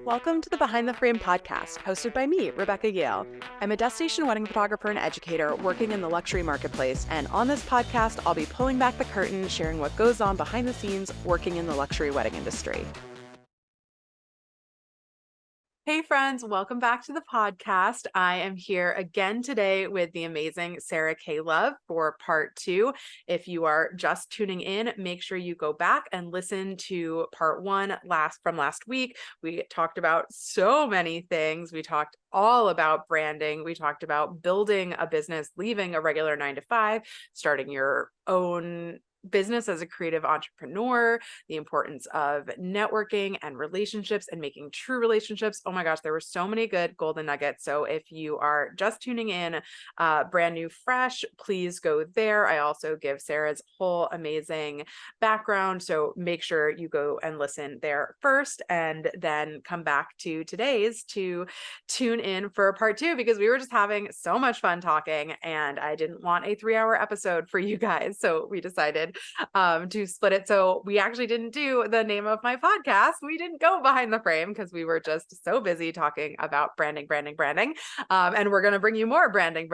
Welcome to the Behind the Frame podcast, hosted by me, Rebecca Yale. I'm a destination wedding photographer and educator working in the luxury marketplace, and on this podcast, I'll be pulling back the curtain, sharing what goes on behind the scenes working in the luxury wedding industry. Hey friends, welcome back to the podcast. I am here again today with the amazing Sarah K. Love for part 2. If you are just tuning in, make sure you go back and listen to part 1 from last week. We talked about so many things. We talked all about branding. We talked about building a business, leaving a regular 9 to 5, starting your own business as a creative entrepreneur, the importance of networking and relationships and making true relationships. Oh my gosh, there were so many good golden nuggets. So if you are just tuning in, brand new, fresh, please go there. I also give Sarah's whole amazing background. So make sure you go and listen there first and then come back to today's to tune in for part 2, because we were just having so much fun talking and I didn't want a 3-hour episode for you guys. So we decided to split it. So we actually didn't do the name of my podcast. We didn't go behind the frame because we were just so busy talking about branding. And we're going to bring you more branding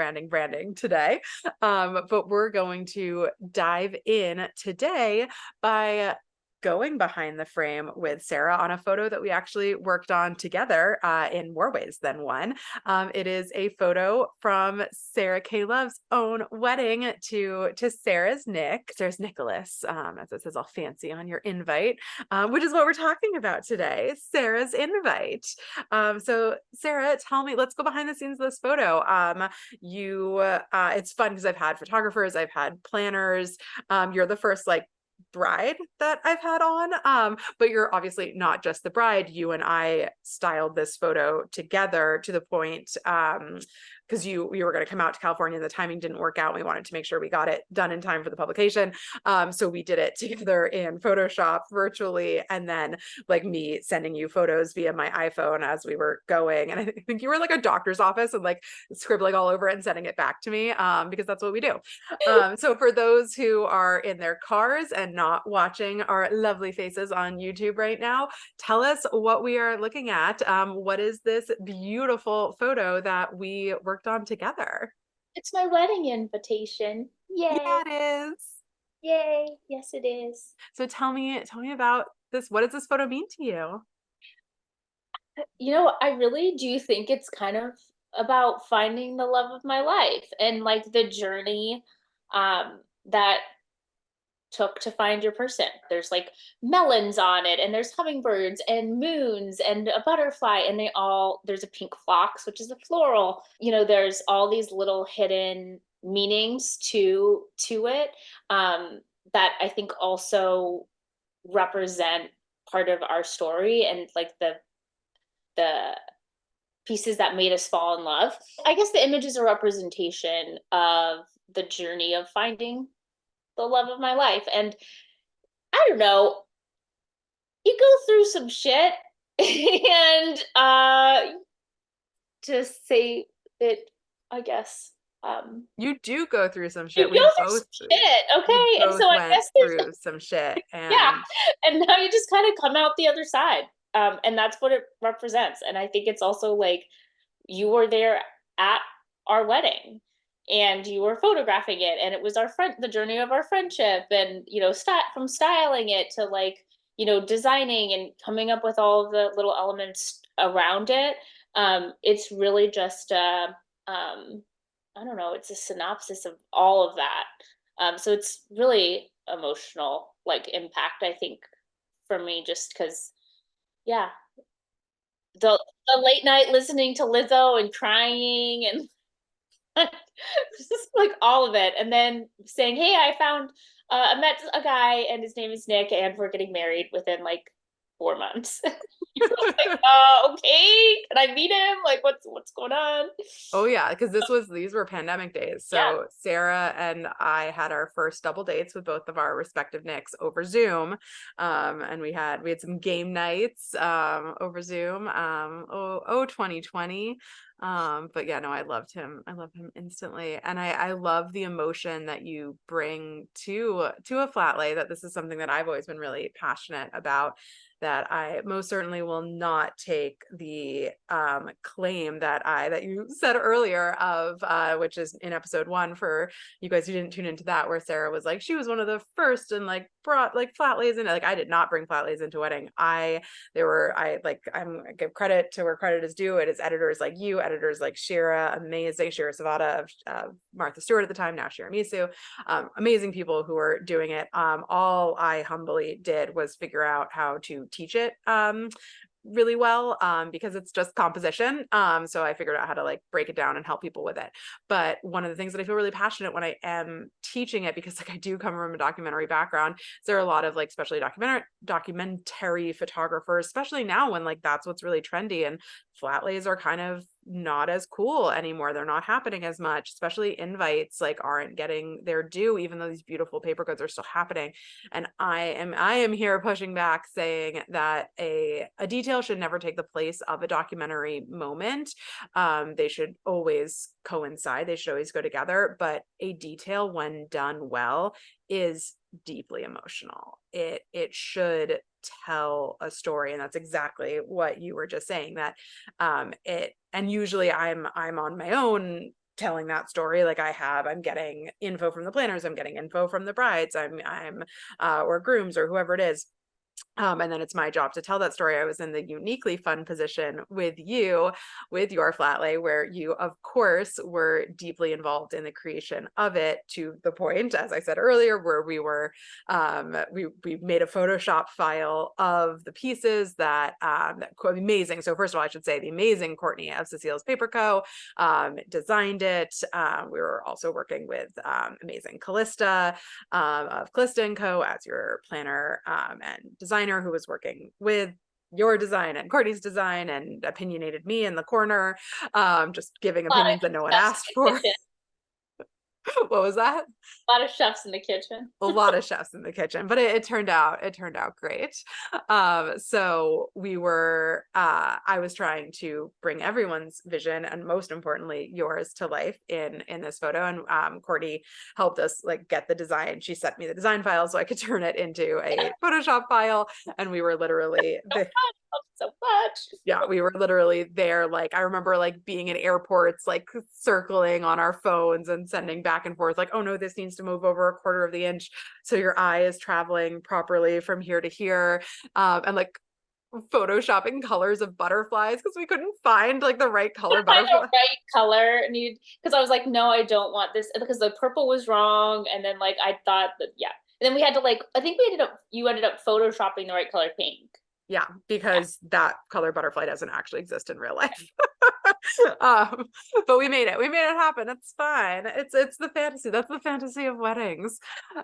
today. But we're going to dive in today by going behind the frame with Sarah on a photo that we actually worked on together in more ways than one. It is a photo from Sarah K. Love's own wedding to Sarah's Nicholas, as it says all fancy on your invite, which is what we're talking about today, Sarah's invite. So Sarah, tell me, let's go behind the scenes of this photo. It's fun because I've had photographers, I've had planners. You're the first bride that I've had on, but you're obviously not just the bride. You and I styled this photo together to the point because we were going to come out to California and the timing didn't work out. We wanted to make sure we got it done in time for the publication. So we did it together in Photoshop virtually, and then me sending you photos via my iPhone as we were going. And I think you were like a doctor's office and scribbling all over it and sending it back to me because that's what we do. So for those who are in their cars and not watching our lovely faces on YouTube right now, tell us what we are looking at. What is this beautiful photo that we worked on together? It's my wedding invitation. Yay. Yeah, it is. Yay. Yes, it is. So tell me about this. What does this photo mean to you? I really do think it's kind of about finding the love of my life and the journey that took to find your person. There's melons on it, and there's hummingbirds and moons and a butterfly, and there's a pink phlox, which is a floral. There's all these little hidden meanings to it that I think also represent part of our story and the pieces that made us fall in love. I guess the image is a representation of the journey of finding the love of my life. And I don't know, you go through some shit and to say it, I guess. You do go through some You shit. go through some shit, okay? And both so I went guess through some shit. And yeah. And now you just kind of come out the other side. And that's what it represents. And I think it's also you were there at our wedding and you were photographing it, and it was the journey of our friendship, and from styling it to designing and coming up with all of the little elements around it. It's really just I don't know, it's a synopsis of all of that. So it's really emotional impact, I think, for me, just because, yeah, the late night listening to Lizzo and crying and just all of it, and then saying, "Hey, I met a guy and his name is Nick, and we're getting married within 4 months." You're okay, can I meet him? What's going on? oh yeah, because these were pandemic days. Yeah. So Sarah and I had our first double dates with both of our respective Nicks over Zoom. And we had some game nights over Zoom. 2020. But yeah, no, I loved him. I love him instantly. And I love the emotion that you bring to a flat lay, that this is something that I've always been really passionate about, that I most certainly will not take the claim that you said earlier of which is in episode 1 for you guys who didn't tune into that, where Sarah was like, she was one of the first and like brought like flat lays in. Like I did not bring flat lays into wedding. I give credit to where credit is due. It is editors like you, editors like Shira, amazing Shira Savada of Martha Stewart at the time, now Shira Misu, amazing people who are doing it. All I humbly did was figure out how to teach it really well, because it's just composition. So I figured out how to like break it down and help people with it. But one of the things that I feel really passionate when I am teaching it, because like I do come from a documentary background, there are a lot of like especially documentary photographers, especially now when like that's what's really trendy, and flat lays are kind of not as cool anymore. They're not happening as much, especially invites like aren't getting their due, even though these beautiful paper goods are still happening. And I am here pushing back, saying that a detail should never take the place of a documentary moment. They should always coincide, they should always go together, but a detail when done well is deeply emotional. It should tell a story, and that's exactly what you were just saying, that it and usually I'm on my own telling that story. Like I'm getting info from the planners, I'm getting info from the brides, I'm or grooms or whoever it is. And then it's my job to tell that story. I was in the uniquely fun position with you, with your flat lay, where you, of course, were deeply involved in the creation of it, to the point, as I said earlier, where we made a Photoshop file of the pieces that amazing. So first of all, I should say the amazing Courtney of Cecile's Paper Co. Designed it. We were also working with amazing Callista of Callista & Co. as your planner and designer, who was working with your design and Courtney's design and opinionated me in the corner, just giving A lot of opinions that no one chefs asked in the for. kitchen. What was that? A lot of chefs in the kitchen. A lot of chefs in the kitchen, but it turned out great. So I was trying to bring everyone's vision, and most importantly yours, to life in this photo. And Courtney helped us like get the design. She sent me the design file so I could turn it into a Photoshop file, and we were literally So much. yeah, we were literally there. Like I remember like being in airports, like circling on our phones and sending back and forth, like, oh no, this needs to move over a quarter of the inch so your eye is traveling properly from here to here. And like photoshopping colors of butterflies because we couldn't find like the right color Find the butterfly. right color need, because I was like, no, I don't want this, because the purple was wrong, and then like I thought that, yeah, and then we had to like, I think you ended up photoshopping the right color pink. Yeah, Yeah. because that color butterfly doesn't actually exist in real life. um, but we made it. We made it happen. It's fine. It's the fantasy. That's the fantasy of weddings.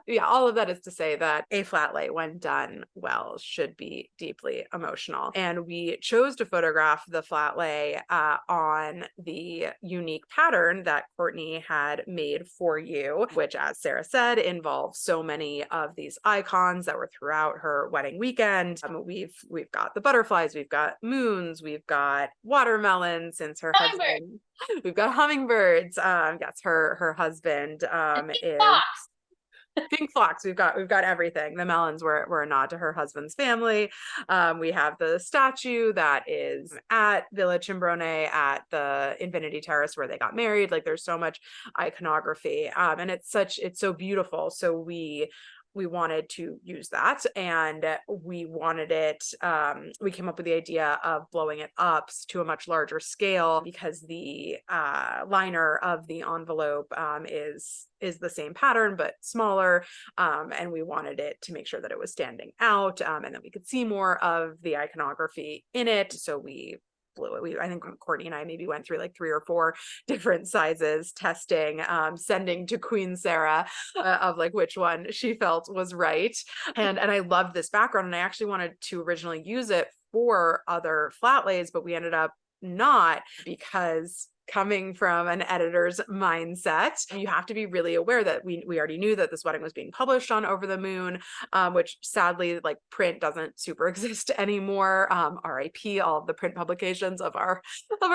Yeah, all of that is to say that a flat lay, when done well, should be deeply emotional. And we chose to photograph the flat lay on the unique pattern that Courtney had made for you, which, as Sarah said, involves so many of these icons that were throughout her wedding weekend. We've got the butterflies, we've got moons, we've got watermelons, since her Hummingbird husband, we've got hummingbirds. Yes, her husband and pink is box. pink phlox. We've got everything. The melons were a nod to her husband's family. We have the statue that is at Villa Cimbrone at the Infinity Terrace where they got married. Like there's so much iconography, and it's so beautiful. So we wanted to use that, and we wanted it, we came up with the idea of blowing it up to a much larger scale, because the liner of the envelope is the same pattern but smaller, and we wanted it to make sure that it was standing out, and that we could see more of the iconography in it. So we blew it. I think Courtney and I maybe went through like 3 or 4 different sizes, testing, sending to Queen Sarah of like which one she felt was right. And I loved this background, and I actually wanted to originally use it for other flat lays, but we ended up not, because coming from an editor's mindset, you have to be really aware that we already knew that this wedding was being published on Over the Moon, which sadly, like, print doesn't super exist anymore. RIP all of the print publications of our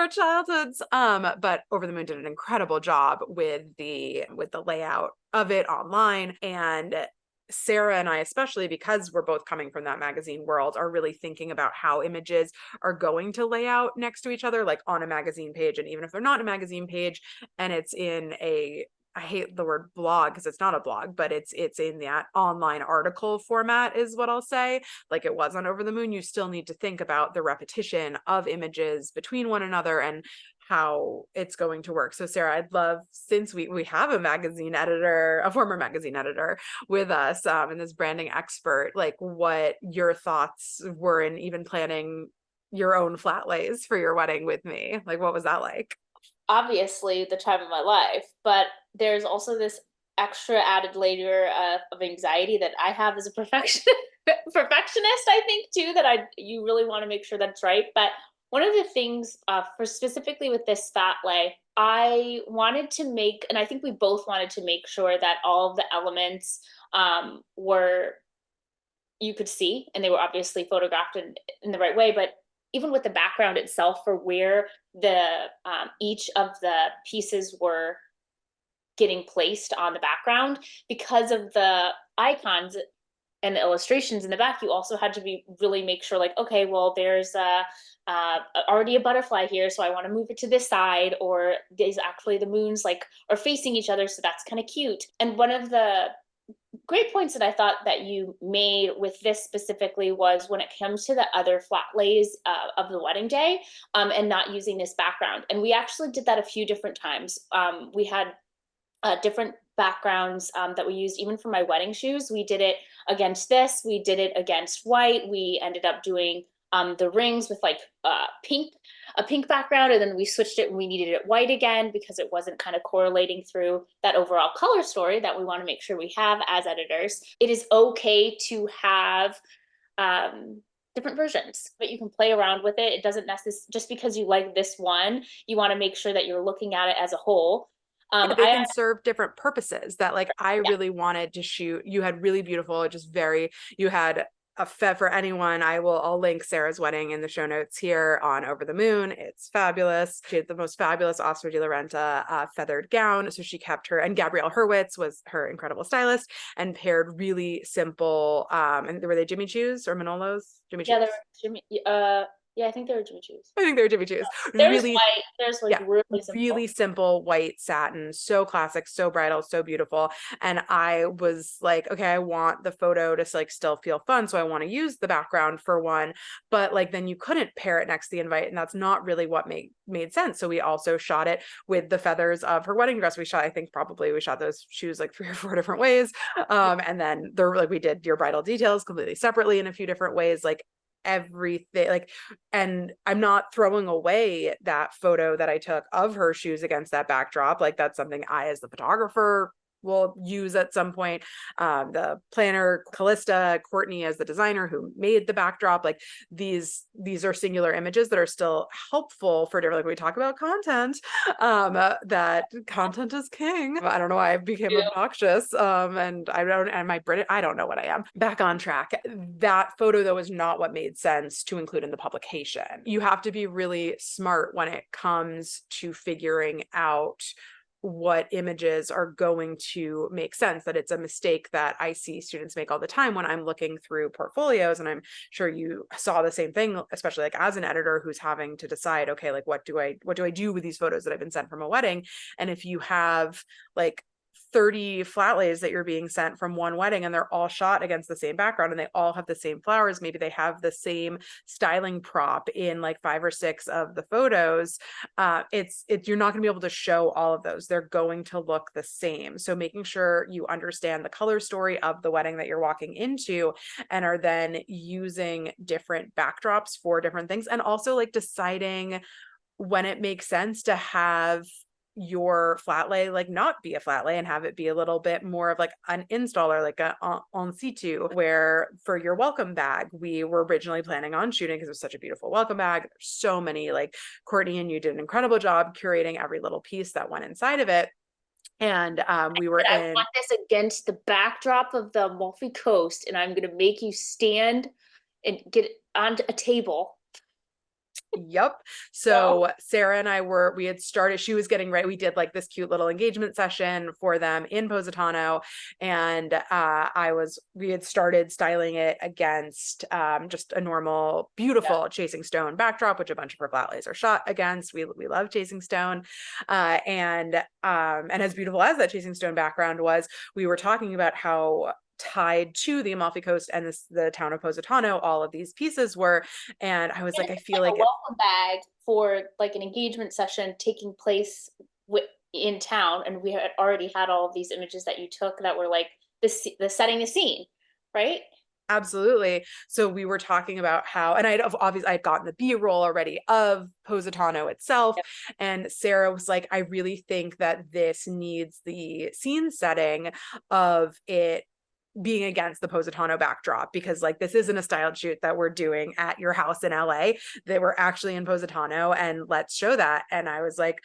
childhoods. But Over the Moon did an incredible job with the layout of it online. And Sarah and I, especially because we're both coming from that magazine world, are really thinking about how images are going to lay out next to each other, like on a magazine page. And even if they're not a magazine page and it's in I hate the word blog because it's not a blog, but it's in that online article format is what I'll say, like it was on Over the Moon, you still need to think about the repetition of images between one another and how it's going to work. So Sarah, I'd love, since we have a former magazine editor with us, and this branding expert, like what your thoughts were in even planning your own flat lays for your wedding with me. Like, what was that like? Obviously the time of my life, but there's also this extra added layer of anxiety that I have as a perfectionist, I think too, that you really want to make sure that's right. But one of the things for specifically with this fat lay, I wanted to make, and I think we both wanted to make sure that all of the elements were, you could see, and they were obviously photographed in the right way. But even with the background itself, for where the each of the pieces were getting placed on the background, because of the icons and the illustrations in the back, you also had to be really make sure, like, okay, well, there's already a butterfly here, so I want to move it to this side, or there's actually the moons like are facing each other, so that's kind of cute. And one of the great points that I thought that you made with this specifically was when it comes to the other flat lays of the wedding day, and not using this background. And we actually did that a few different times. We had different backgrounds that we used even for my wedding shoes. We did it against this, we did it against white. We ended up doing the rings with like a pink background, and then we switched it when we needed it white again because it wasn't kind of correlating through that overall color story that we want to make sure we have as editors. It is okay to have different versions, but you can play around with it. It doesn't necessarily, just because you like this one, you want to make sure that you're looking at it as a whole. Yeah, they can serve different purposes. That, like, I Yeah, really wanted to shoot, you had really beautiful, just very, you had a for anyone, I'll link Sarah's wedding in the show notes here on Over the Moon. It's fabulous. She had the most fabulous Oscar de la Renta feathered gown. So she kept her, and Gabrielle Hurwitz was her incredible stylist, and paired really simple, and were they Jimmy Choos or Manolos? Jimmy yeah, Choos. there were Jimmy. Yeah, I think they were Jimmy Choos. I think they were Jimmy Choos. There's Really, white. There's like yeah, really simple. really simple white satin, so classic, so bridal, so beautiful. And I was like, okay, I want the photo to like still feel fun, so I want to use the background for one, but like then you couldn't pair it next to the invite, and that's not really what made sense. So we also shot it with the feathers of her wedding dress. I think probably we shot those shoes like 3 or 4 different ways, and then they're like, we did your bridal details completely separately in a few different ways, like everything, like, and I'm not throwing away that photo that I took of her shoes against that backdrop. Like, that's something I, as the photographer, will use at some point. The planner, Callista, Courtney as the designer who made the backdrop, like these are singular images that are still helpful for different, like we talk about content, that content is king. I don't know why I became obnoxious. And I don't know what I am. Back on track. That photo though is not what made sense to include in the publication. You have to be really smart when it comes to figuring out what images are going to make sense. That it's a mistake that I see students make all the time when I'm looking through portfolios, and I'm sure you saw the same thing, especially like as an editor who's having to decide, okay, like what do I do with these photos that I've been sent from a wedding? And if you have like 30 flat lays that you're being sent from one wedding, and they're all shot against the same background, and they all have the same flowers, maybe they have the same styling prop in like 5 or 6 of the photos, you're not going to be able to show all of those. They're going to look the same. So making sure you understand the color story of the wedding that you're walking into, and are then using different backdrops for different things, and also like deciding when it makes sense to have your flat lay like not be a flat lay and have it be a little bit more of like an installer, like a en situ, where for your welcome bag, we were originally planning on shooting because it was such a beautiful welcome bag. There's so many, like Courtney and you did an incredible job curating every little piece that went inside of it. And we were I in. want this against the backdrop of the Amalfi Coast, and I'm gonna make you stand and get on a table. Yep. So So Sarah and we had started, she was getting ready. We did like this cute little engagement session for them in Positano. And we had started styling it against just a normal, beautiful Chasing Stone backdrop, which a bunch of her flat lays are shot against. We love Chasing Stone. And as beautiful as that Chasing Stone background was, we were talking about how tied to the Amalfi Coast and the town of Positano, all of these pieces were. And I was like, I feel a like it. welcome bag for like an engagement session taking place in town, and we had already had all of these images that you took that were like the setting the scene, right? Absolutely. So we were talking about how, and I'd gotten the B-roll already of Positano itself. Yep. And Sarah was like, I really think that this needs the scene setting of it being against the Positano backdrop, because like this isn't a styled shoot that we're doing at your house in LA, that we're actually in Positano, and let's show that. And I was like,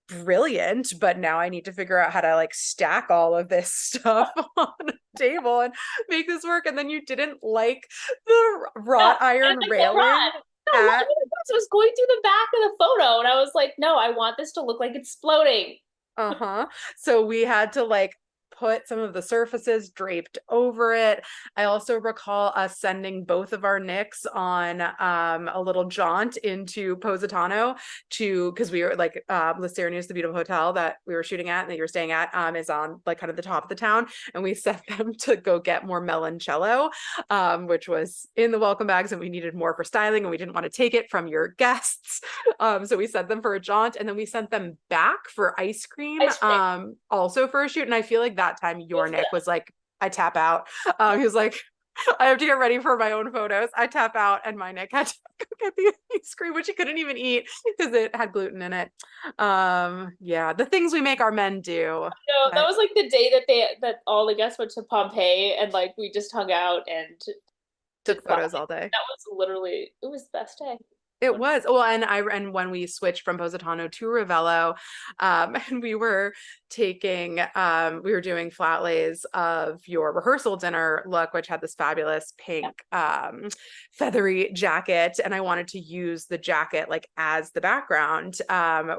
brilliant, but now I need to figure out how to like stack all of this stuff on a table and make this work. And then you didn't like the wrought iron railing No, at. I was going through the back of the photo, and I was like, no, I want this to look like it's floating. Uh-huh. So we had to like put some of the surfaces draped over it. I also recall us sending both of our Nicks on a little jaunt into Positano because we were like La Serenia's, the beautiful hotel that we were shooting at and that you were staying at, is on like kind of the top of the town, and we sent them to go get more meloncello, which was in the welcome bags, and we needed more for styling and we didn't want to take it from your guests. So we sent them for a jaunt, and then we sent them back for ice cream, also for a shoot. And I feel like that time your Nick was like, I tap out. He was like, I have to get ready for my own photos. I tap out, and my Nick had to go get the ice cream, which he couldn't even eat because it had gluten in it. Yeah, the things we make our men do. No, that was like the day that all the guests went to Pompeii, and like we just hung out and Took did flat. photos all day. That was literally, it was the best day. It was. Well, and when we switched from Positano to Ravello, and we were doing flat lays of your rehearsal dinner look, which had this fabulous pink feathery jacket, and I wanted to use the jacket like as the background,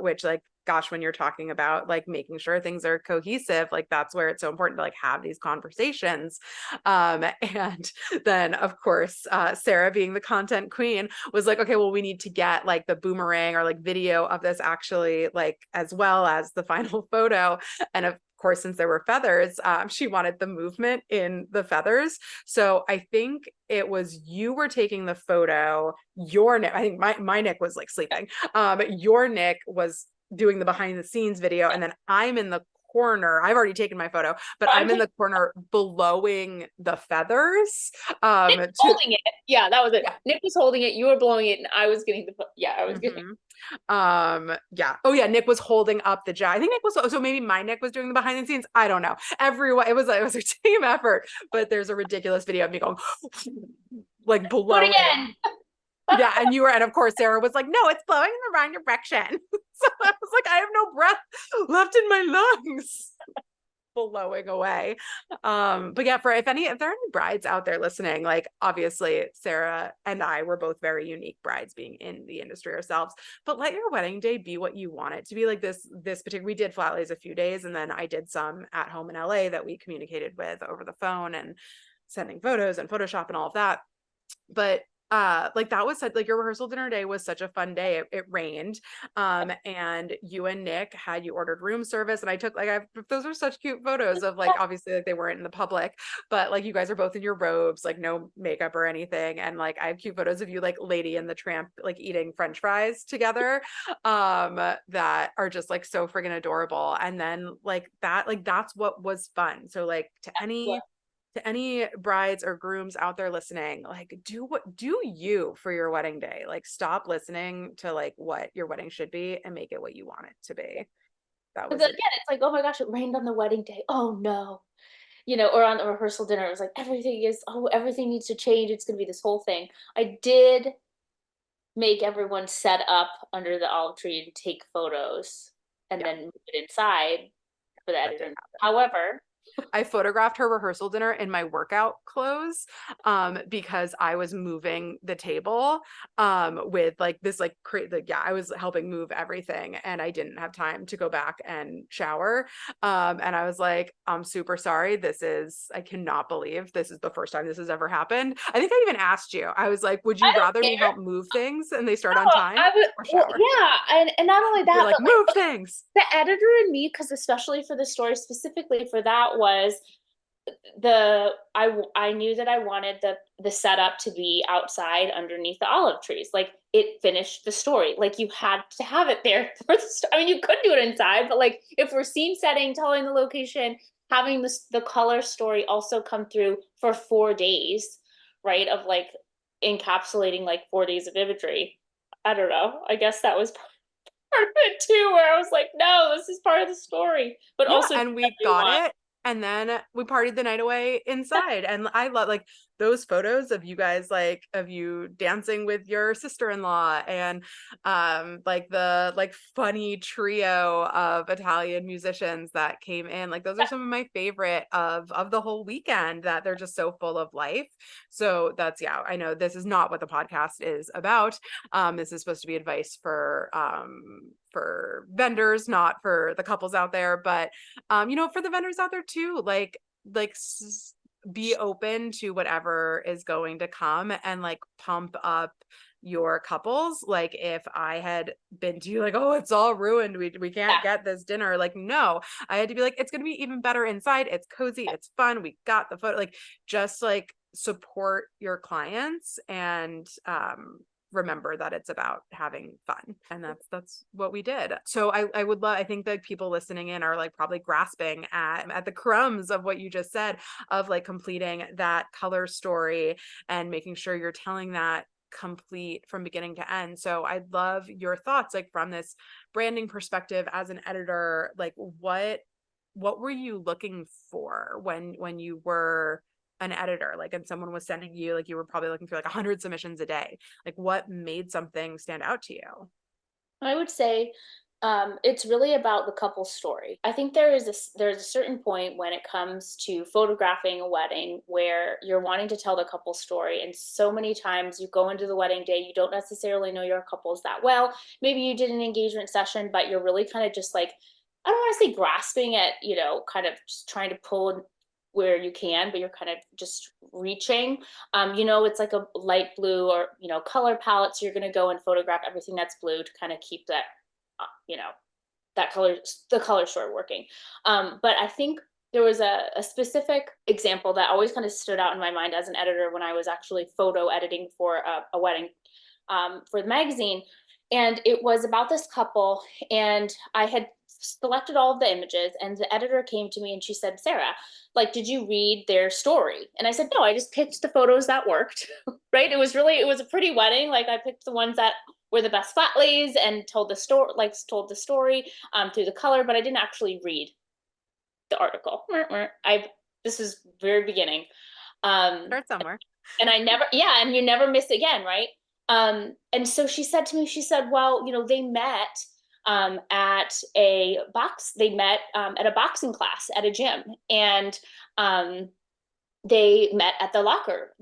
which like, gosh, when you're talking about like making sure things are cohesive, like that's where it's so important to like have these conversations. And then of course, Sarah, being the content queen, was like, okay, well, we need to get like the boomerang or like video of this actually, like as well as the final photo. And of course, since there were feathers, she wanted the movement in the feathers. So I think it was you were taking the photo, your Nick, I think my Nick was like sleeping. Your Nick was doing the behind the scenes video, and then I'm in the corner. I've already taken my photo, but I'm in the corner blowing the feathers. Nick holding it. Yeah, that was it. Yeah. Nick was holding it, you were blowing it, and I was getting I was getting yeah. Oh yeah, Nick was holding up the jacket. I think Nick was, so maybe my Nick was doing the behind the scenes. I don't know. Everyone, it was a team effort, but there's a ridiculous video of me going like blowing. Yeah, and of course Sarah was like, no, it's blowing in the wrong direction. So I was like, I have no breath left in my lungs. Blowing away. But yeah, if there are any brides out there listening, like obviously Sarah and I were both very unique brides being in the industry ourselves, but let your wedding day be what you want it to be. Like this particular, we did flat lays a few days, and then I did some at home in LA that we communicated with over the phone and sending photos and Photoshop and all of that. But like that was like your rehearsal dinner day was such a fun day. It rained, and you and Nick you ordered room service, and I took like those are such cute photos of like, obviously like they weren't in the public, but like you guys are both in your robes, like no makeup or anything, and like I have cute photos of you like Lady and the Tramp like eating French fries together, that are just like so friggin' adorable. And then like that's what was fun. So like to any brides or grooms out there listening, like do you for your wedding day. Like stop listening to like what your wedding should be and make it what you want it to be. That But was then a again, it's like, oh my gosh, it rained on the wedding day. Oh no. Or on the rehearsal dinner, it was like everything needs to change. It's gonna be this whole thing. I did make everyone set up under the olive tree and take photos and yeah, then move it inside for the that did editor. happen. However, I photographed her rehearsal dinner in my workout clothes because I was moving the table with like this yeah, I was helping move everything and I didn't have time to go back and shower. And I was like, I'm super sorry. I cannot believe this is the first time this has ever happened. I think I even asked you. I was like, would I you don't rather me care. help move things and they start on No, time I would, or well, shower? yeah, and not only You're that, like, but like move things. the editor and me, because especially for the story, specifically for that, was I knew that I wanted the setup to be outside underneath the olive trees. Like it finished the story. Like you had to have it there for the story. I mean, you could do it inside, but like if we're scene setting, telling the location, having the color story also come through for 4 days, right? Of like encapsulating like 4 days of imagery. I don't know. I guess that was part of it too, where I was like, no, this is part of the story, but Yeah, also and we you got want. it. And then we partied the night away inside. And I love like those photos of you guys, like of you dancing with your sister-in-law and like the like funny trio of Italian musicians that came in. Like those are some of my favorite of the whole weekend, that they're just so full of life. So that's, yeah, I know this is not what the podcast is about. This is supposed to be advice for vendors, not for the couples out there, but for the vendors out there too, like be open to whatever is going to come and like pump up your couples. Like if I had been to you like, oh, it's all ruined, we can't get this dinner, like no, I had to be like, it's gonna be even better inside, it's cozy, it's fun, we got the photo, like just like support your clients and remember that it's about having fun. And that's what we did. So I would love, I think that people listening in are like probably grasping at the crumbs of what you just said, of like completing that color story and making sure you're telling that complete from beginning to end. So I'd love your thoughts, like from this branding perspective as an editor, like what were you looking for when you were an editor, like, and someone was sending you, like, you were probably looking for like 100 submissions a day, like what made something stand out to you? I would say it's really about the couple's story. I think there's a certain point when it comes to photographing a wedding where you're wanting to tell the couple's story, and so many times you go into the wedding day, you don't necessarily know your couples that well. Maybe you did an engagement session, but you're really kind of just like, I don't want to say grasping at, kind of just trying to pull where you can, but you're kind of just reaching. It's like a light blue or color palette, so you're going to go and photograph everything that's blue to kind of keep that uh, you know that color the color story working. But I think there was a specific example that always kind of stood out in my mind as an editor when I was actually photo editing for a wedding, for the magazine. And it was about this couple, and I had selected all of the images, and the editor came to me and she said, Sarah, like, did you read their story? And I said, no, I just picked the photos that worked. Right, it was a pretty wedding. Like I picked the ones that were the best flat lays and told the story through the color, but I didn't actually read the article. I This is very beginning. Um, Start somewhere. and I never, yeah, and you never miss again, right? And so she said to me, she said, well, they met at a boxing class at a gym, and they met at the locker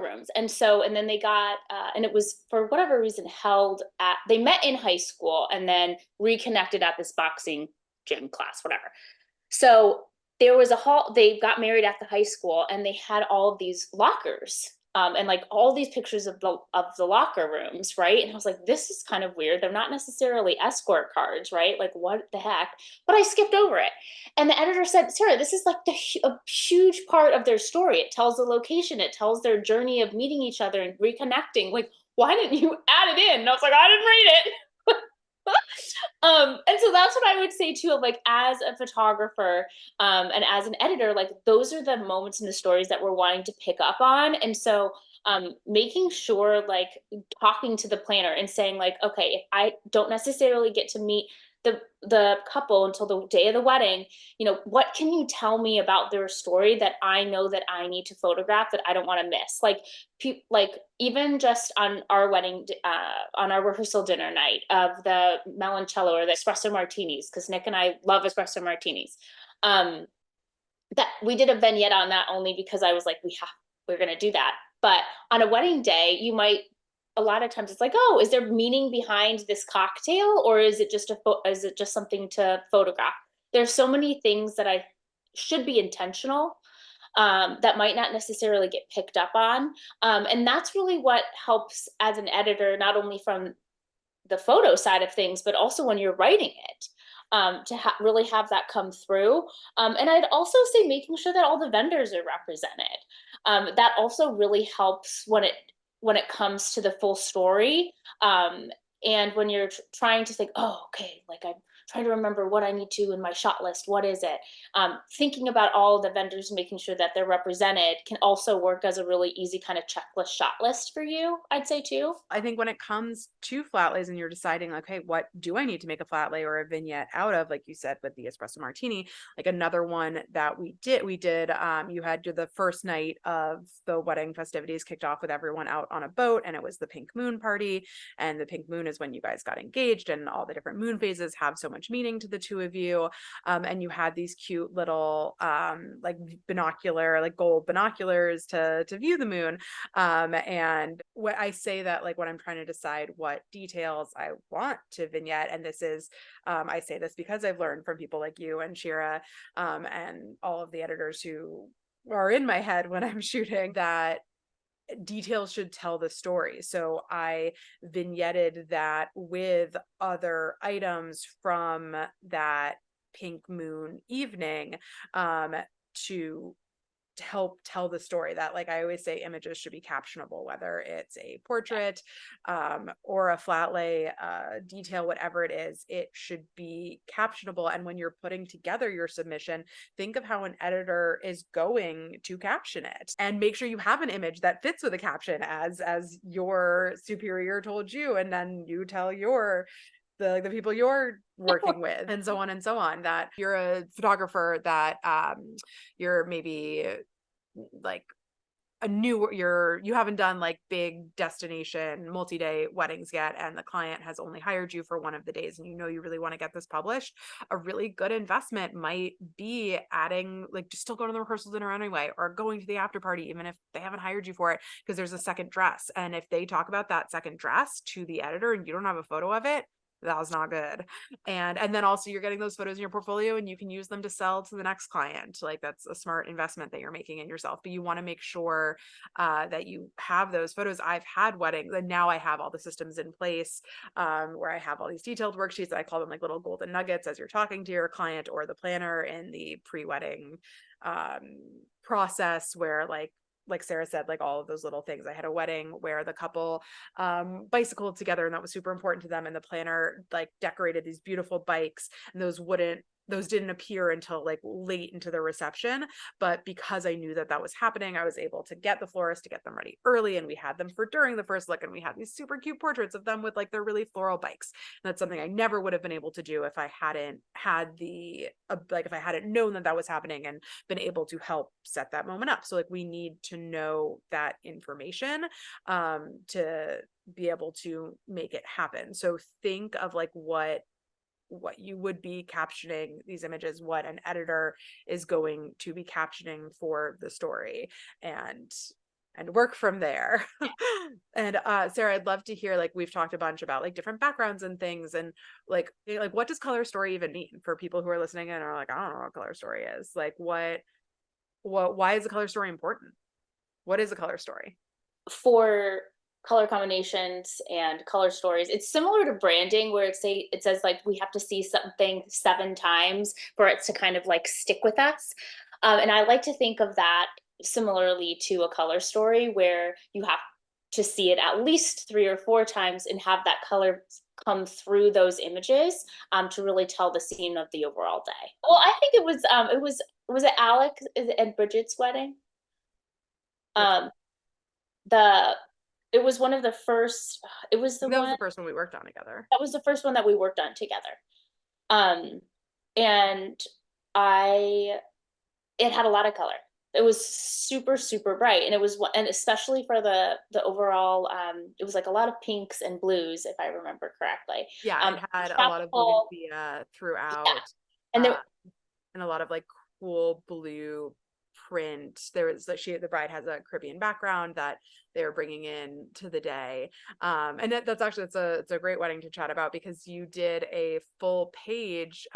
rooms, and then they got and it was for whatever reason held at they met in high school and then reconnected at this boxing gym class, whatever. So there was a hall. They got married at the high school, and they had all of these lockers, and like all these pictures of the locker rooms, right? And I was like, this is kind of weird. They're not necessarily escort cards, right? Like, what the heck? But I skipped over it, and the editor said, Sarah, this is like a huge part of their story. It tells the location. It tells their journey of meeting each other and reconnecting. Like, why didn't you add it in? And I was like, I didn't read it. And so that's what I would say too, of like as a photographer, and as an editor, like those are the moments in the stories that we're wanting to pick up on. And so making sure, like talking to the planner and saying like, okay, if I don't necessarily get to meet the couple until the day of the wedding, what can you tell me about their story that I know that I need to photograph that I don't want to miss? Like even just on our wedding, on our rehearsal dinner night of the meloncello or the espresso martinis, because Nick and I love espresso martinis. Um, that we did a vignette on that only because I was like, we're gonna do that. But on a wedding day, you might, a lot of times it's like, oh, is there meaning behind this cocktail, or is it just is it just something to photograph? There's so many things that I should be intentional, that might not necessarily get picked up on. And that's really what helps as an editor, not only from the photo side of things, but also when you're writing it, to really have that come through. And I'd also say making sure that all the vendors are represented. That also really helps when it comes to the full story. And when you're trying to think, oh, okay, like I'm trying to remember what I need to in my shot list. What is it? Thinking about all the vendors, making sure that they're represented, can also work as a really easy kind of checklist shot list for you, I'd say too. I think when it comes to flat lays and you're deciding like, hey, what do I need to make a flat lay or a vignette out of, like you said with the espresso martini, like another one that we did, you had the first night of the wedding festivities kicked off with everyone out on a boat, and it was the pink moon party. And the pink moon is when you guys got engaged, and all the different moon phases have so much meaning to the two of you. And you had these cute little like binocular, like gold binoculars to view the moon. And what I say that, like when I'm trying to decide what details I want to vignette, and this is, I say this because I've learned from people like you and Shira, and all of the editors who are in my head when I'm shooting, that details should tell the story. So I vignetted that with other items from that pink moon evening, to help tell the story. That, like I always say, images should be captionable, whether it's a portrait, or a flat lay, detail, whatever it is, it should be captionable. And when you're putting together your submission, think of how an editor is going to caption it, and make sure you have an image that fits with a caption as your superior told you, and then you tell the people you're working with, and so on and so on. That you're a photographer, that you're maybe like you haven't done like big destination multi-day weddings yet, and the client has only hired you for one of the days, and you really want to get this published. A really good investment might be adding, like, just still going to the rehearsal dinner anyway, or going to the after party even if they haven't hired you for it, because there's a second dress. And if they talk about that second dress to the editor and you don't have a photo of it, that was not good. And then also you're getting those photos in your portfolio, and you can use them to sell to the next client. Like, that's a smart investment that you're making in yourself. But you want to make sure that you have those photos. I've had weddings, and now I have all the systems in place, where I have all these detailed worksheets. I call them like little golden nuggets as you're talking to your client or the planner in the pre-wedding process, where like Sarah said, like all of those little things. I had a wedding where the couple bicycled together, and that was super important to them. And the planner like decorated these beautiful bikes, and those didn't appear until like late into the reception. But because I knew that that was happening, I was able to get the florist to get them ready early, and we had them for during the first look, and we had these super cute portraits of them with like their really floral bikes. And that's something I never would have been able to do if I hadn't had like if I hadn't known that that was happening and been able to help set that moment up. So like we need to know that information, to be able to make it happen. So think of like what you would be captioning these images, what an editor is going to be captioning for the story, and work from there. And Sarah, I'd love to hear, like we've talked a bunch about like different backgrounds and things, and like what does color story even mean for people who are listening and are like, I don't know what color story is. Like why is a color story important? What is a color story? For color combinations and color stories, it's similar to branding, where it says like we have to see something 7 times for it to kind of like stick with us. And I like to think of that similarly to a color story, where you have to see it at least 3 or 4 times and have that color come through those images, to really tell the scene of the overall day. Well, I think it was it Alec and Bridget's wedding? Um, the it was one of the first, it was the That was one the first one we worked on together. that was the first one that we worked on together. Um, and I it had a lot of color. It was super, super bright, and it was and especially for the overall, it was like a lot of pinks and blues, if I remember correctly. Yeah, it had a lot of Tropical, bougainvillea yeah, throughout. and Uh, there and a lot of like cool blue print. There was like the bride has a Caribbean background that they were bringing in to the day. And that's actually it's a great wedding to chat about because you did a full page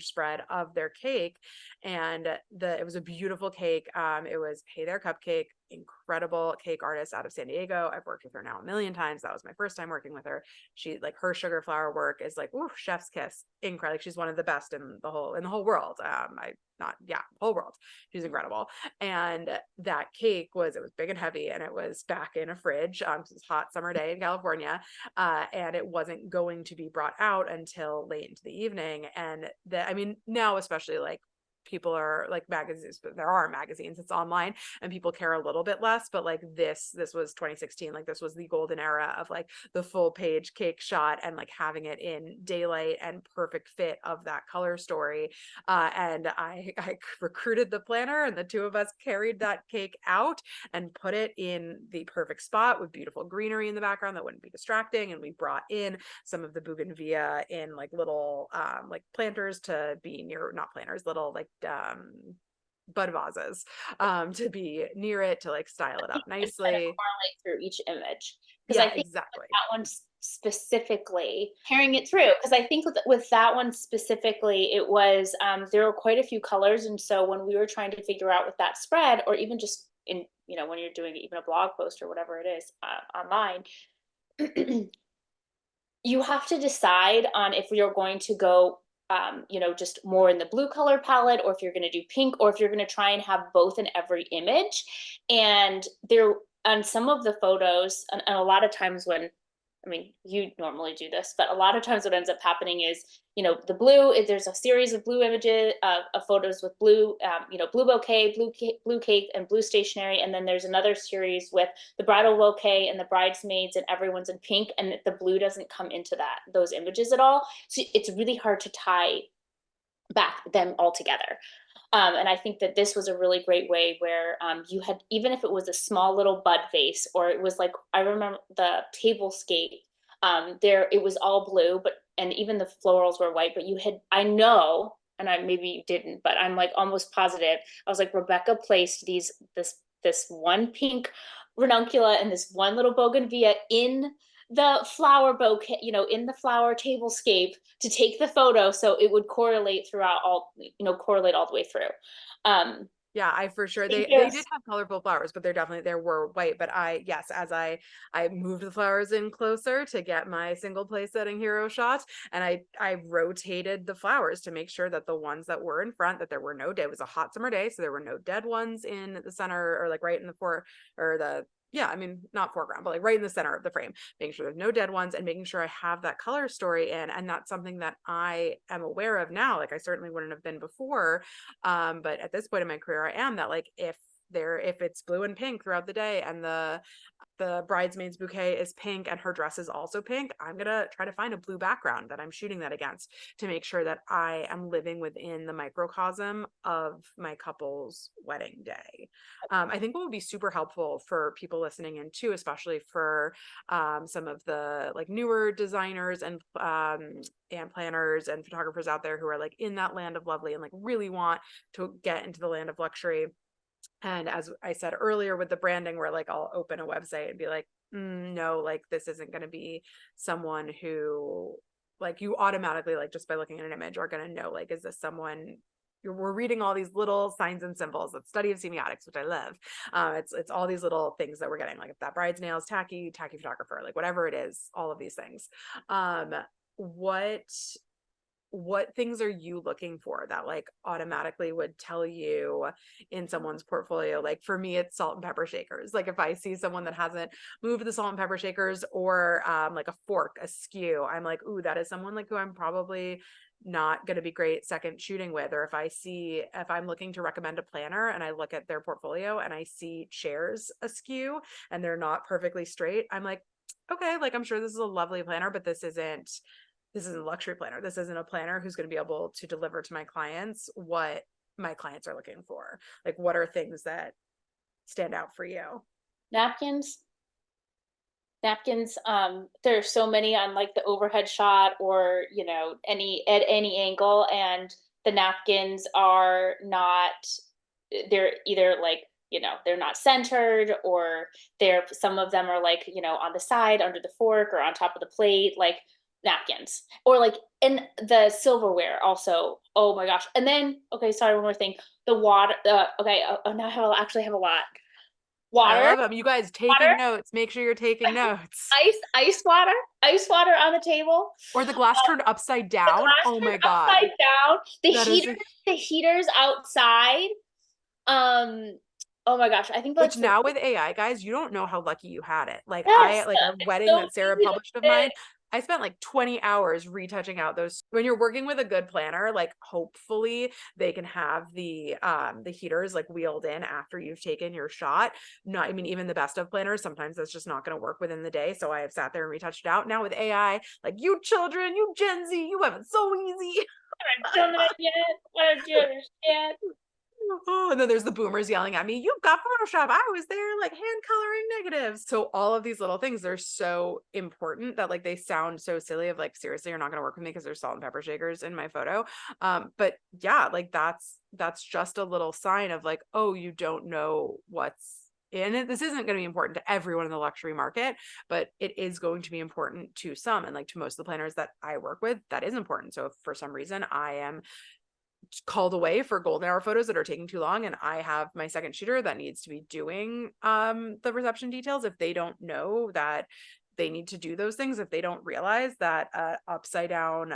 spread of their cake, and it was a beautiful cake. It was Hey There Cupcake, incredible cake artist out of San Diego. I've worked with her now a million times. That was my first time working with her. She like her sugar flower work is like, ooh, chef's kiss, incredible. Like, she's one of the best in the whole world. I not yeah, whole world. She's incredible. And that cake it was big and heavy, and it was back in a fridge. It was a hot summer day in California, and it wasn't going to be brought out until late into the evening. And I mean, now especially like people are like magazines, but there are magazines, it's online, and people care a little bit less. But like this was 2016, like this was the golden era of like the full page cake shot and like having it in daylight and perfect fit of that color story. And I recruited the planner, and the two of us carried that cake out and put it in the perfect spot with beautiful greenery in the background that wouldn't be distracting. And we brought in some of the bougainvillea in like little like planters to be near, not planters, little like bud vases to be near it to like style it up and kind of nicely. correlate through each image, because I Yeah, think with exactly. that one specifically, carrying it through, because I think with that one specifically, it was, there were quite a few colors, and so when we were trying to figure out with that spread, or even just in, when you're doing even a blog post or whatever it is, online, you have to decide on if you're going to go, just more in the blue color palette, or if you're going to do pink, or if you're going to try and have both in every image. And there, on some of the photos, and a lot of times when, I mean, you normally do this, but a lot of times what ends up happening is, the blue, there's a series of blue images, of photos with blue, blue bouquet, blue cake, and blue stationery. And then there's another series with the bridal bouquet and the bridesmaids, and everyone's in pink, and the blue doesn't come into those images at all. So it's really hard to tie back them all together. And I think that this was a really great way where, you had, even if it was a small little bud vase, or it was like, I remember the table scape, there, it was all blue, and even the florals were white, but you had, I know, and I, maybe you didn't, but I'm like almost positive. I was like, Rebecca placed this one pink ranunculus and this one little bougainvillea in the flower bouquet, in the flower tablescape, to take the photo so it would correlate throughout all, correlate all the way through. Yeah, I for I sure think they did there's have colorful flowers, but there were white. But yes, as I moved the flowers in closer to get my single place setting hero shot, and I rotated the flowers to make sure that the ones that were in front, that there were no dead. It was a hot summer day, so there were no dead ones in the center, or like right in the or the yeah, I mean, not foreground, but like right in the center of the frame, making sure there's no dead ones and making sure I have that color story in. And that's something that I am aware of now. Like I certainly wouldn't have been before. But at this point in my career, I am that like if it's blue and pink throughout the day, and the bridesmaid's bouquet is pink and her dress is also pink, I'm gonna try to find a blue background that I'm shooting that against to make sure that I am living within the microcosm of my couple's wedding day. I think what would be super helpful for people listening in too, especially for some of the like newer designers and planners and photographers out there who are like in that land of lovely and like really want to get into the land of luxury. And as I said earlier with the branding, where like I'll open a website and be like, no, like this isn't going to be someone who like you automatically, like just by looking at an image, are going to know, like, is this someone we're reading all these little signs and symbols. It's study of semiotics, which I love. It's all these little things that we're getting, like if that bride's nails, tacky photographer, like whatever it is, all of these things. Um, what what things are you looking for that like automatically would tell you in someone's portfolio? Like for me, it's salt and pepper shakers. Like if I see someone that hasn't moved the salt and pepper shakers, or like a fork, a skew, I'm like, ooh, that is someone like who I'm probably not going to be great second shooting with. Or if I'm looking to recommend a planner and I look at their portfolio and I see chairs askew and they're not perfectly straight, I'm like, okay, like I'm sure this is a lovely planner, but this isn't a luxury planner. This isn't a planner who's going to be able to deliver to my clients what my clients are looking for. Like, what are things that stand out for you? Napkins. Napkins, there's so many on like the overhead shot or, you know, any at any angle, and the napkins are not, they're either like, you know, they're not centered, or they're, some of them are like, you know, on the side under the fork or on top of the plate, like napkins. Or like in the silverware also. Oh my gosh. And then, okay, sorry, one more thing. The water, okay, oh, now I actually have a lot. I Water, love them. You guys water, taking notes. Make sure you're taking notes. ice water on the table, Or the glass turned upside the down. glass Oh my turned God. upside down, That is a, the heaters outside. Um, oh my gosh, I think which that's the, now with AI, guys, you don't know how lucky you had it. Like yes, like a it's wedding so that Sarah easy to published of mine, fit. I spent like 20 hours retouching out those. When you're working with a good planner, like hopefully they can have the heaters like wheeled in after you've taken your shot. Not, I mean, even the best of planners, sometimes that's just not going to work within the day. So I have sat there and retouched it out. Now with AI, like you children, you Gen Z, you have it so easy. I haven't done that yet. Why don't you understand? Oh, and then there's the boomers yelling at me, you've got Photoshop. I was there like hand coloring negatives. So all of these little things, they're so important that like they sound so silly of like, seriously, you're not going to work with me because there's salt and pepper shakers in my photo. But yeah, like that's just a little sign of like, oh, you don't know what's in it. This isn't going to be important to everyone in the luxury market, but it is going to be important to some. And like to most of the planners that I work with, that is important. So if for some reason I am called away for golden hour photos that are taking too long and I have my second shooter that needs to be doing the reception details, if they don't know that they need to do those things, if they don't realize that upside down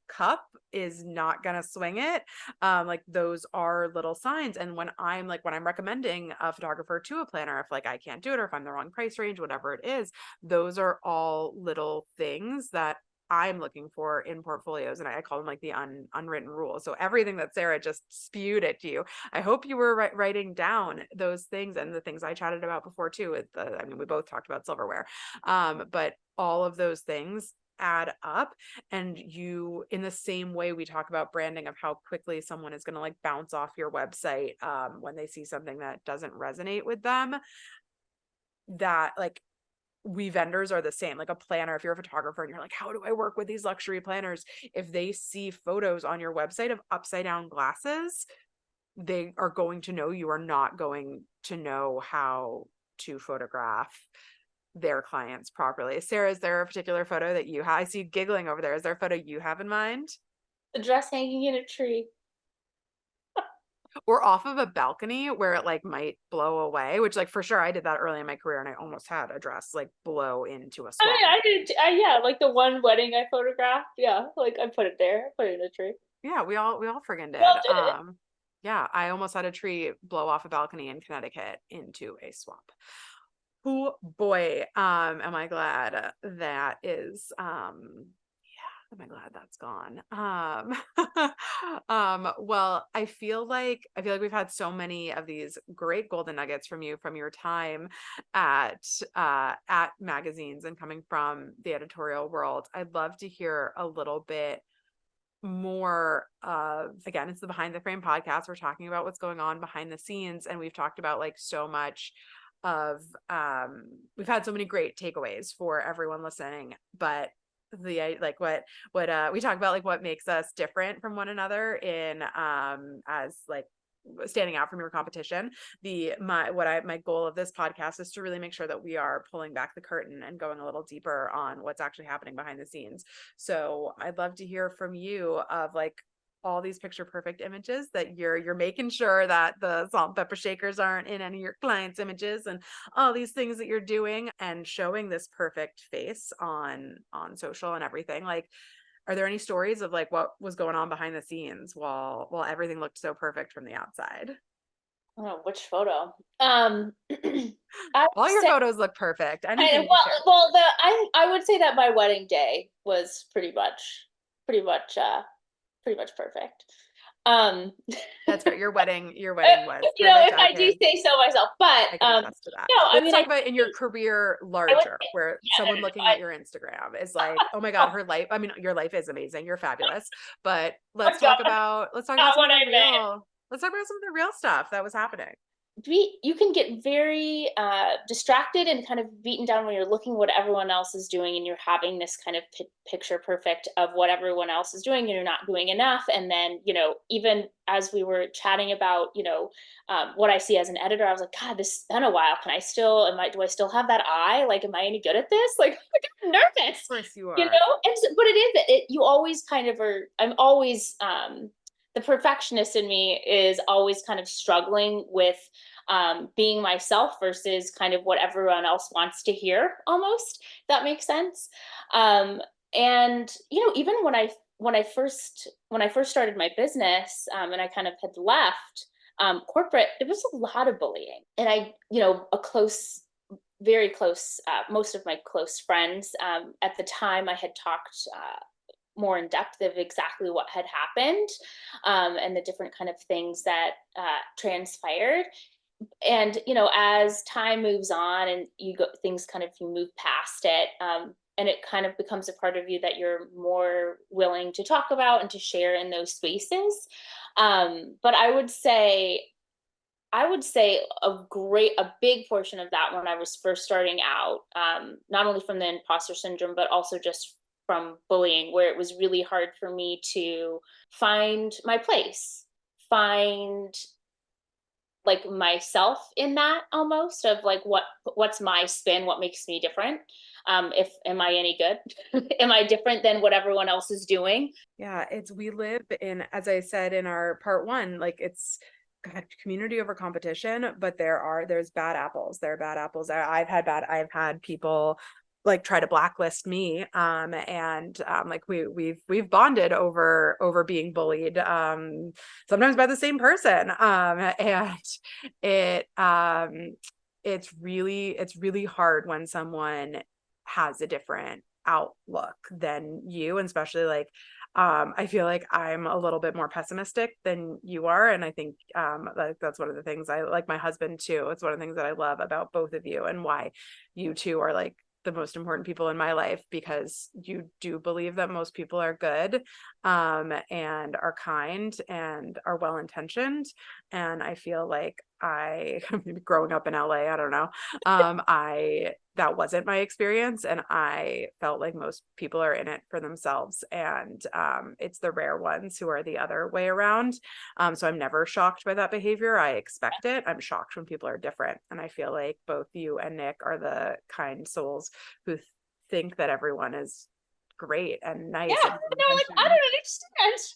cup is not gonna swing it, like those are little signs. And when I'm recommending a photographer to a planner, if like I can't do it or if I'm the wrong price range, whatever it is, those are all little things that I'm looking for in portfolios, and I call them like the unwritten rules. So everything that Sarah just spewed at you, I hope you were writing down those things and the things I chatted about before too. With the, I mean, we both talked about silverware, but all of those things add up. And you, in the same way we talk about branding of how quickly someone is going to like bounce off your website when they see something that doesn't resonate with them, that like we vendors are the same. Like a planner, if you're a photographer and you're like, how do I work with these luxury planners? If they see photos on your website of upside down glasses, they are going to know you are not going to know how to photograph their clients properly. Sarah, is there a particular photo that you have? I see you giggling over there. Is there a photo you have in mind? The dress hanging in a tree. Or off of a balcony where it like might blow away, which like for sure I did that early in my career and I almost had a dress like blow into a I mean, swamp. I did, yeah, like the one wedding I photographed. Yeah, like I put it there, put it in a tree. Yeah, we all friggin' We all did. did it. Yeah, I almost had a tree blow off a balcony in Connecticut into a swamp. Oh boy, am I glad that is yeah, am I glad that's gone. Well, I feel like we've had so many of these great golden nuggets from you from your time at magazines and coming from the editorial world. I'd love to hear a little bit more of, again, it's the behind the frame podcast. We're talking about what's going on behind the scenes, and we've talked about like so much of we've had so many great takeaways for everyone listening, but the like what we talk about, like what makes us different from one another in as like standing out from your competition. My goal of this podcast is to really make sure that we are pulling back the curtain and going a little deeper on what's actually happening behind the scenes. So I'd love to hear from you of like all these picture perfect images that you're making sure that the salt and pepper shakers aren't in any of your clients' images, and all these things that you're doing and showing this perfect face on social and everything. Like, are there any stories of like what was going on behind the scenes while everything looked so perfect from the outside? Oh, which photo? I All would your say, photos look perfect. I, Anything you well, share. well, I would say that my wedding day was pretty much, pretty much perfect. Um, That's fair. Your wedding was you know, perfect. if I do say so myself, but I can attest to that. no, But I let's mean, talk about in your career I would larger, say, where yeah, no, someone no, no, looking at your Instagram is like, oh my God, her life. I mean, your life is amazing. You're fabulous. But oh God, let's talk about not some what of I the meant. real, let's talk about some of the real stuff that was happening. You can get very distracted and kind of beaten down when you're looking what everyone else is doing, and you're having this kind of picture perfect of what everyone else is doing, and you're not doing enough. And then, even as we were chatting about, what I see as an editor, I was like, God, this has been a while. Can I still, do I still have that eye? Like, am I any good at this? Like, I'm nervous, Of course you you are. know? And so, but you always kind of are, I'm always, the perfectionist in me is always kind of struggling with being myself versus kind of what everyone else wants to hear, almost. If that makes sense. um, and even when I first started my business, and I kind of had left corporate, there was a lot of bullying. And a close, very close, most of my close friends, at the time, I had talked more in depth of exactly what had happened, and the different kind of things that transpired. And as time moves on and you move past it, and it kind of becomes a part of you that you're more willing to talk about and to share in those spaces. But I would say a big portion of that, when I was first starting out, not only from the imposter syndrome, but also just from bullying, where it was really hard for me to find my place, find like myself in that, almost, of like what's my spin, what makes me different. If Am I any good? Am I different than what everyone else is doing? Yeah, we live in, as I said in our part one, like it's God, community over competition, but there's bad apples. There are bad apples. I've had people like try to blacklist me. And like we've bonded over being bullied, sometimes by the same person. And it it's really hard when someone has a different outlook than you, and especially like I feel like I'm a little bit more pessimistic than you are. And I think like that's one of the things I like my husband too. It's one of the things that I love about both of you, and why you two are like the most important people in my life, because you do believe that most people are good, and are kind and are well intentioned. And I feel like growing up in LA, I don't know, I that wasn't my experience, and I felt like most people are in it for themselves, and it's the rare ones who are the other way around. So I'm never shocked by that behavior. I expect it. I'm shocked when people are different, and I feel like both you and Nick are the kind souls who think that everyone is great and Yeah, nice and well no, like, I intentioned. don't understand.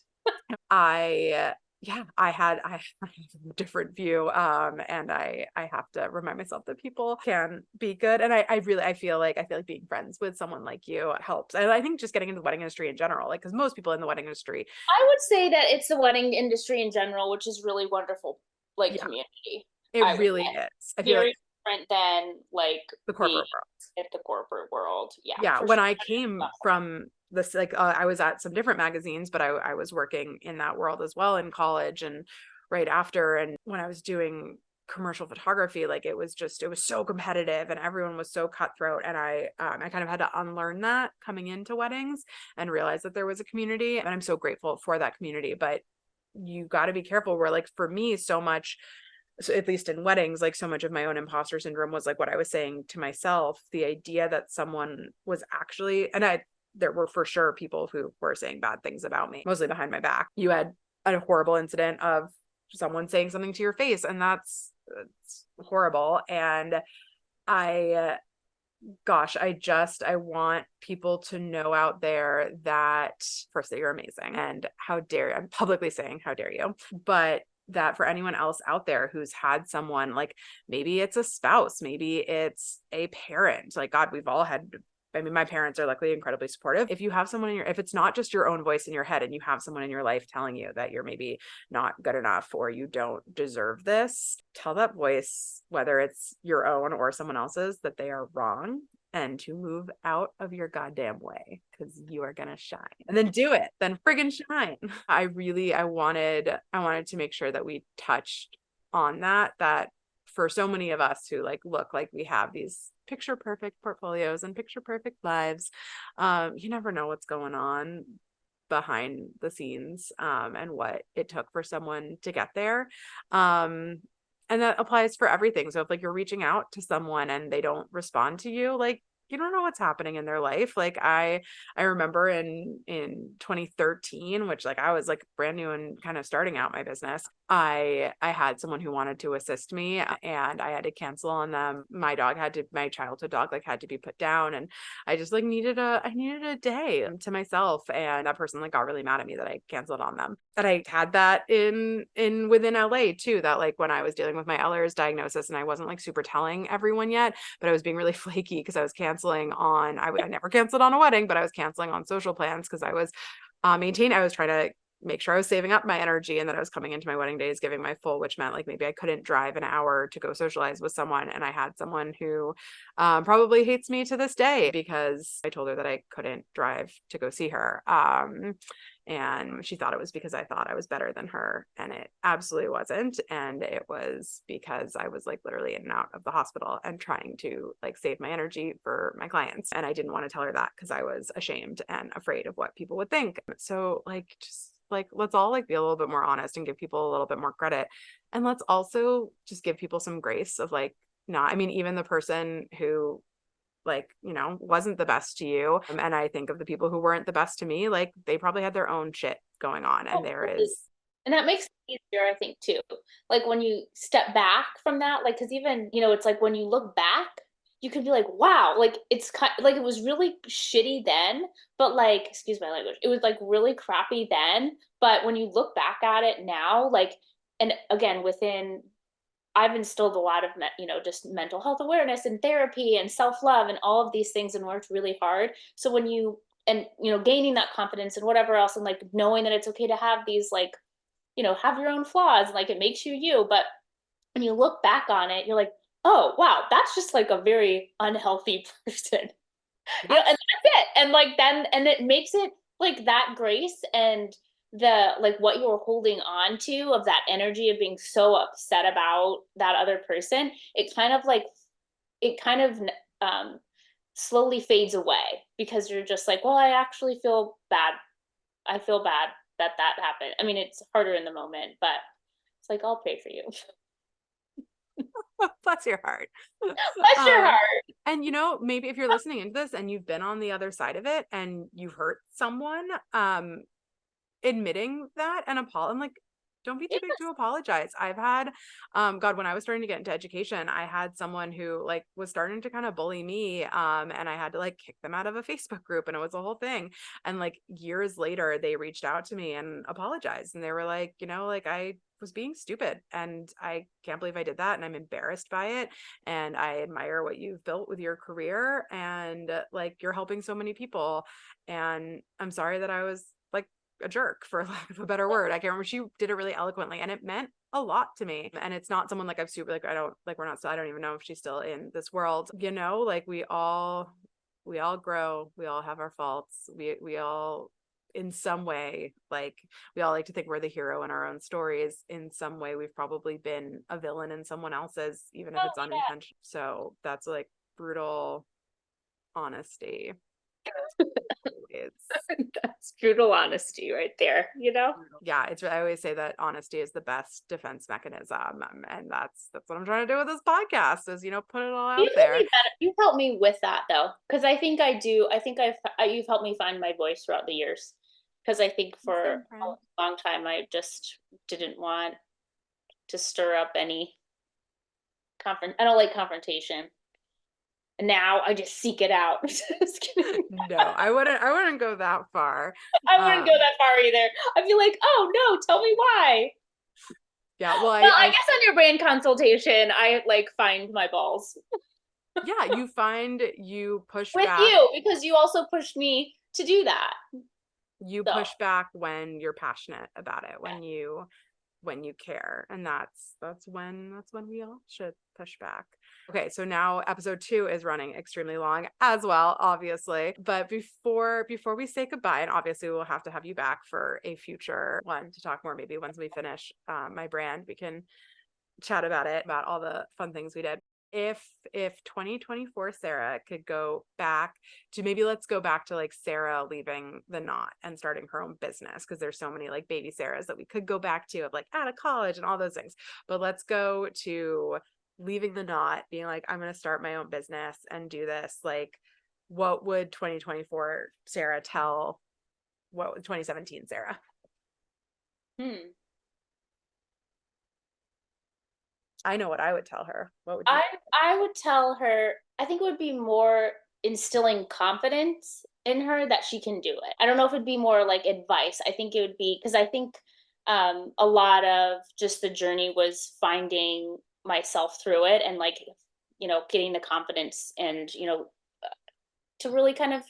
I yeah, I have a different view. And I have to remind myself that people can be good. And I feel like being friends with someone like you helps. And I think just getting into the wedding industry in general, like because most people in the wedding industry, I would say that it's the wedding industry in general, which is really wonderful, like, yeah, community. it I would really say is. I feel like very different than like the being corporate world. at the corporate world. Yeah, Yeah, for when sure. I came from this, like I was at some different magazines, but I was working in that world as well in college and right after. And when I was doing commercial photography, like it was so competitive and everyone was so cutthroat. And I kind of had to unlearn that coming into weddings and realize that there was a community. And I'm so grateful for that community. But you got to be careful, where like for me, so much, so at least in weddings, like so much of my own imposter syndrome was like what I was saying to myself, the idea that someone was actually, and there were for sure people who were saying bad things about me, mostly behind my back. You had a horrible incident of someone saying something to your face, and it's horrible. And I, gosh, I want people to know out there that first, that you're amazing, and I'm publicly saying, how dare you? But that for anyone else out there who's had someone, like maybe it's a spouse, maybe it's a parent, like God, we've all had, I mean, my parents are luckily incredibly supportive. If you have someone if it's not just your own voice in your head and you have someone in your life telling you that you're maybe not good enough or you don't deserve this, tell that voice, whether it's your own or someone else's, that they are wrong, and to move out of your goddamn way, because you are gonna shine. And then do it, then friggin' shine. I wanted to make sure that we touched on that for so many of us who like look like we have these picture perfect portfolios and picture perfect lives, you never know what's going on behind the scenes, and what it took for someone to get there. And that applies for everything. So if like you're reaching out to someone and they don't respond to you, like you don't know what's happening in their life. Like I remember in 2013, which like I was like brand new and kind of starting out my business. I had someone who wanted to assist me, and I had to cancel on them. My childhood dog like had to be put down, and I just like I needed a day to myself. And that person like got really mad at me that I canceled on them. That I had that within LA too, that like when I was dealing with my Ehlers diagnosis and I wasn't like super telling everyone yet, but I was being really flaky because I was canceling on, I never canceled on a wedding, but I was canceling on social plans because I was I was trying to make sure I was saving up my energy and that I was coming into my wedding days giving my full, which meant like maybe I couldn't drive an hour to go socialize with someone. And I had someone who probably hates me to this day because I told her that I couldn't drive to go see her. And she thought it was because I thought I was better than her, and it absolutely wasn't. And it was because I was like literally in and out of the hospital and trying to like save my energy for my clients. And I didn't want to tell her that because I was ashamed and afraid of what people would think. So like just like let's all like be a little bit more honest and give people a little bit more credit. And let's also just give people some grace of like, not, I mean, even the person who like, wasn't the best to you. And I think of the people who weren't the best to me, like they probably had their own shit going on. And Oh, there totally. is, And that makes it easier, I think, too. Like when you step back from that, like, because even, it's like when you look back, you can be like, wow, like it's kind like it was really shitty then, but like, excuse my language, it was like really crappy then. But when you look back at it now, like, and again, I've instilled a lot of, just mental health awareness and therapy and self love and all of these things and worked really hard. So when gaining that confidence and whatever else, and like knowing that it's okay to have these, like, have your own flaws, like it makes you you. But when you look back on it, you're like, oh, wow, that's just like a very unhealthy person. yeah, And that's it. And like, and it makes it like that grace and the like what you were holding on to of that energy of being so upset about that other person, it kind of um slowly fades away because you're just like, well, I actually feel bad. I feel bad that happened. I mean, it's harder in the moment, but it's like, I'll pray for you. bless your heart. Bless your Um, heart. and maybe if you're listening into this and you've been on the other side of it and you've hurt someone, admitting that and I'm like, don't be too big to apologize. I've had, God, when I was starting to get into education, I had someone who like was starting to kind of bully me. And I had to like kick them out of a Facebook group, and it was a whole thing. And like years later, they reached out to me and apologized. And they were like, like I was being stupid and I can't believe I did that. And I'm embarrassed by it. And I admire what you've built with your career. And like, you're helping so many people. And I'm sorry that I was like a jerk, for lack of a better word. I can't remember. She did it really eloquently and it meant a lot to me. And it's not someone like I've super like, I don't even know if she's still in this world. Like we all grow, we all have our faults. We all in some way, like we all like to think we're the hero in our own stories. In some way, we've probably been a villain in someone else's, even if Oh, it's unintentional. So that's like brutal honesty. It's that's brutal honesty right there, yeah, I always say that honesty is the best defense mechanism, and that's what I'm trying to do with this podcast is put it all out there. You've helped me with that though, because I think I do. I think you've helped me find my voice throughout the years. Because I think for Same, a friend. long time I just didn't want to stir up any I don't like confrontation. And now I just seek it out. Just kidding. No, I wouldn't go that far. I wouldn't go um that far either. I'd be like, oh no, tell me why. yeah, well, Well, I guess on your brand consultation, I like find my balls yeah, you push with back. you because you also pushed me to do that. You So push back when you're passionate about it, when you when you care. And that's when we all should push back. Okay, so now episode 2 is running extremely long as well, obviously. But before we say goodbye, and obviously we'll have to have you back for a future one to talk more, maybe once we finish my brand, we can chat about it, about all the fun things we did. If 2024 Sarah could go back to, maybe let's go back to like Sarah leaving the knot and starting her own business, because there's so many like baby Sarahs that we could go back to, of like out of college and all those things. But let's go to leaving the knot, being like, I'm going to start my own business and do this. Like, what would 2024 Sarah tell what 2017 Sarah? Hmm. I know what I would tell her. What would you? I would tell her, I think it would be more instilling confidence in her that she can do it. I don't know if it'd be more like advice. I think it would be, because I think a lot of just the journey was finding myself through it, and like, getting the confidence and, to really kind of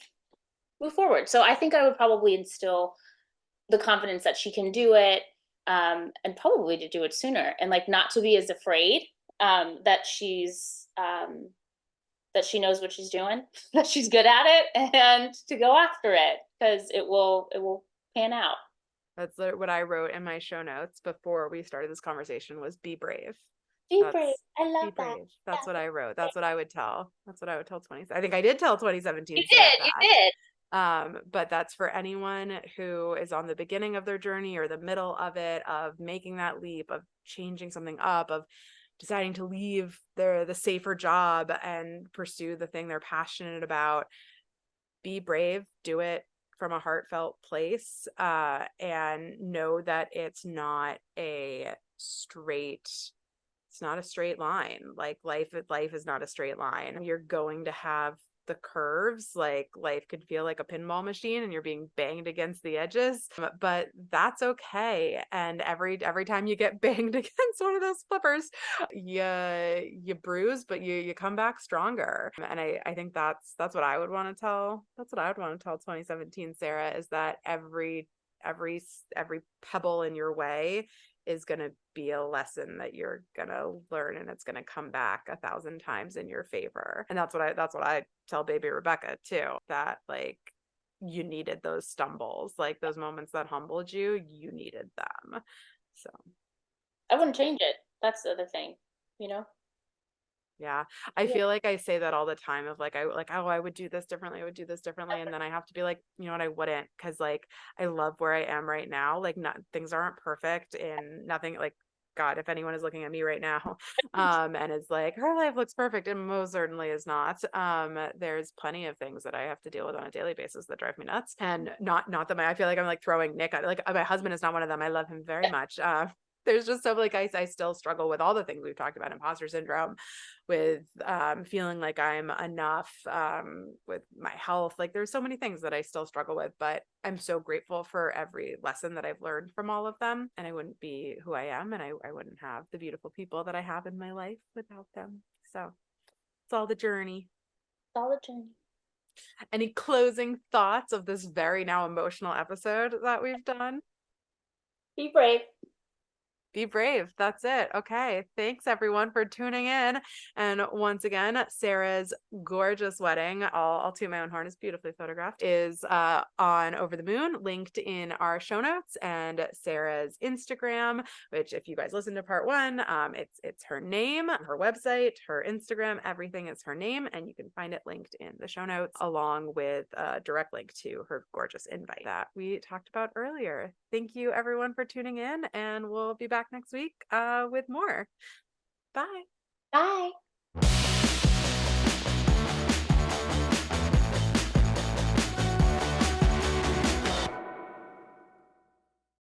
move forward. So I think I would probably instill the confidence that she can do it, and probably to do it sooner, and like not to be as afraid, that she knows what she's doing, that she's good at it, and to go after it, because it will pan out. That's what I wrote in my show notes before we started this conversation, was be brave. Be brave. That's I be love that. brave. That's Yeah. what I wrote. That's what I would tell. That's what I would tell 20. I think I did tell You 2017 Sarah did. You that. did. But that's for anyone who is on the beginning of their journey or the middle of it, of making that leap, of changing something up, of deciding to leave the safer job and pursue the thing they're passionate about. Be brave, do it from a heartfelt place, and know that it's not a straight line. Like life is not a straight line. You're going to have the curves. Like life could feel like a pinball machine and you're being banged against the edges, but that's okay. And every time you get banged against one of those flippers, you bruise, but you come back stronger. And I think that's what I would want to tell. That's what I would want to tell 2017 Sarah, is that every pebble in your way is going to be a lesson that you're going to learn, and it's going to come back 1,000 times in your favor. And that's what I tell baby Rebecca too, that like, you needed those stumbles, like those moments that humbled you, you needed them. So I wouldn't change it. That's the other thing, you know? yeah, I Yeah. feel like I say that all the time, of like, oh, I would do this differently, I would do this differently, and then I have to be like, you know what, I wouldn't, because like I love where I am right now. Like, not, things aren't perfect, and nothing, like, God, if anyone is looking at me right now, and is like, her life looks perfect, and most certainly is not. There's plenty of things that I have to deal with on a daily basis that drive me nuts, and not that I feel like I'm like throwing Nick out. Like, my husband is not one of them. I love him very much. There's just so, like, I still struggle with all the things we've talked about: imposter syndrome, with feeling like I'm enough, with my health. Like, there's so many things that I still struggle with, but I'm so grateful for every lesson that I've learned from all of them. And I wouldn't be who I am, and I wouldn't have the beautiful people that I have in my life without them. So it's all the journey. Solid journey. Any closing thoughts of this very now emotional episode that we've done? Be brave. Be brave. That's it. Okay. Thanks everyone for tuning in. And once again, Sarah's gorgeous wedding, I'll toot my own horn, is beautifully photographed, is on Over the Moon, linked in our show notes. And Sarah's Instagram, which, if you guys listen to part 1, it's her name, her website, her Instagram, everything is her name, and you can find it linked in the show notes, along with a direct link to her gorgeous invite that we talked about earlier. Thank you everyone for tuning in, and we'll be back next week with more. Bye. Bye.